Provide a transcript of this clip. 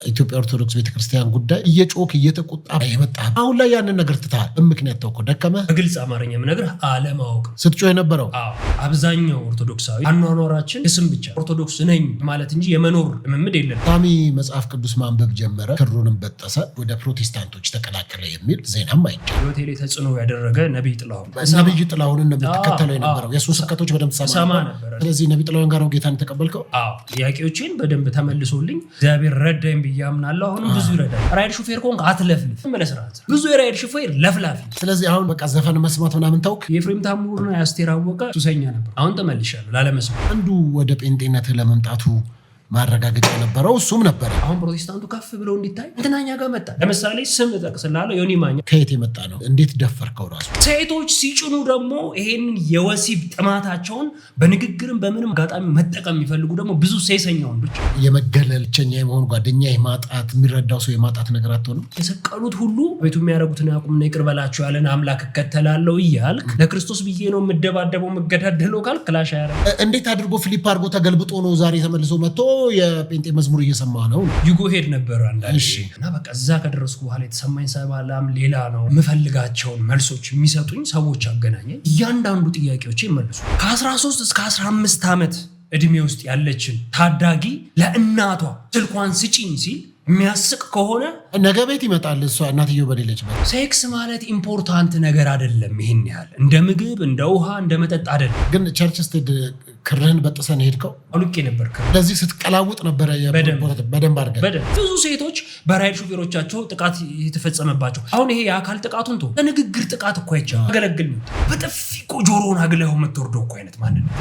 ኢትዮጵያ ኦርቶዶክስ ቤተክርስቲያን ጉዳይ እየጮክ እየተቆጣ የመጣ አሁን ላይ ያንን ነገር ትታል ምክንያት ተውኮ ደከመ በግልጽ አማርኛ ምነግርህ አለማወቅ ስትጮህ የነበረው አብዛኛው ኦርቶዶክሳዊ አኗኗራችን እስም ብቻ ኦርቶዶክስ ነኝ ማለት እንጂ የመኖር ልምምድ የለም። ታሚ መጽሐፍ ቅዱስ ማንበብ ጀመረ፣ ክሩንም በጠሰ፣ ወደ ፕሮቴስታንቶች ተቀላቀለ የሚል ዜናም አይቻል። ሆቴል ተጽዕኖ ያደረገ ነብይ ጥላሁን እንደምትከተለው የነበረው የሱ ስብከቶች በደንብ ሰማ ነበር። ስለዚህ ነብይ ጥላሁን ጋር ነው ጌታን ተቀበልከው? ጥያቄዎችን በደንብ ተመልሶልኝ እግዚአብሔር ረዳኝ ብያምናለሁ። አሁንም ብዙ ይረዳል። ራይድ ሹፌር ኮንክ አትለፍልፍ መለስራት ብዙ የራይድ ሹፌር ለፍላፊ። ስለዚህ አሁን በቃ ዘፈን መስማት ምናምን ተውክ። የኤፍሬም ታምሩና የአስቴር አወቀ ሱሰኛ ነበር። አሁን ተመልሻለሁ ላለመስማት። አንዱ ወደ ጴንጤነት ለመምጣቱ ማረጋገጫ የነበረው እሱም ነበር። አሁን ፕሮቴስታንቱ ከፍ ብሎ እንዲታይ እንትናኛ ጋር መጣ። ለምሳሌ ስም ጠቅስላለሁ፣ ዮኒ ማኛ ከየት የመጣ ነው? እንዴት ደፈርከው? ራሱ ሴቶች ሲጭኑ ደግሞ ይሄንን የወሲብ ጥማታቸውን በንግግርም በምንም አጋጣሚ መጠቀም የሚፈልጉ ደግሞ ብዙ ሴሰኛ ወንዶች የመገለል ብቸኛ የመሆን ጓደኛ የማጣት የሚረዳው ሰው የማጣት ነገር አትሆንም። የሰቀሉት ሁሉ ቤቱ የሚያደርጉትን ያቁምና ይቅር በላቸው ያለን አምላክ እከተላለሁ እያልክ ለክርስቶስ ብዬ ነው የምደባደበው የምገዳደለው ካልክ ክላሽ ያረ እንዴት አድርጎ ፊሊፕ አድርጎ ተገልብጦ ነው ዛሬ ተመልሶ መጥቶ የጴንጤ መዝሙር እየሰማ ነው? ዩጎ ሄድ ነበር አንዳንዴ እና በቃ እዛ ከደረስኩ በኋላ የተሰማኝ ሰባላም ሌላ ነው። የምፈልጋቸውን መልሶች የሚሰጡኝ ሰዎች አገናኘኝ። እያንዳንዱ ጥያቄዎች ይመልሱ። ከ13 እስከ 15 ዓመት እድሜ ውስጥ ያለችን ታዳጊ ለእናቷ ስልኳን ስጪኝ ሲል የሚያስቅ ከሆነ ነገ ቤት ይመጣል። እሷ እናትየው በሌለች ሴክስ ማለት ኢምፖርታንት ነገር አይደለም። ይሄን ያህል እንደ ምግብ እንደ ውሃ እንደ መጠጥ አይደለም። ግን ቸርች ስትሄድ ክርህን በጥሰን ሄድከው? አውልቄ ነበር። ስለዚህ ስትቀላውጥ ነበረ በደንብ አድርገን። ብዙ ሴቶች በራይድ ሹፌሮቻቸው ጥቃት የተፈጸመባቸው። አሁን ይሄ የአካል ጥቃቱን በንግግር ጥቃት እኮ አይቻልም። አገለግል በጥፊ እኮ ጆሮውን አግለኸው የምትወርደው እኮ አይነት ማንነት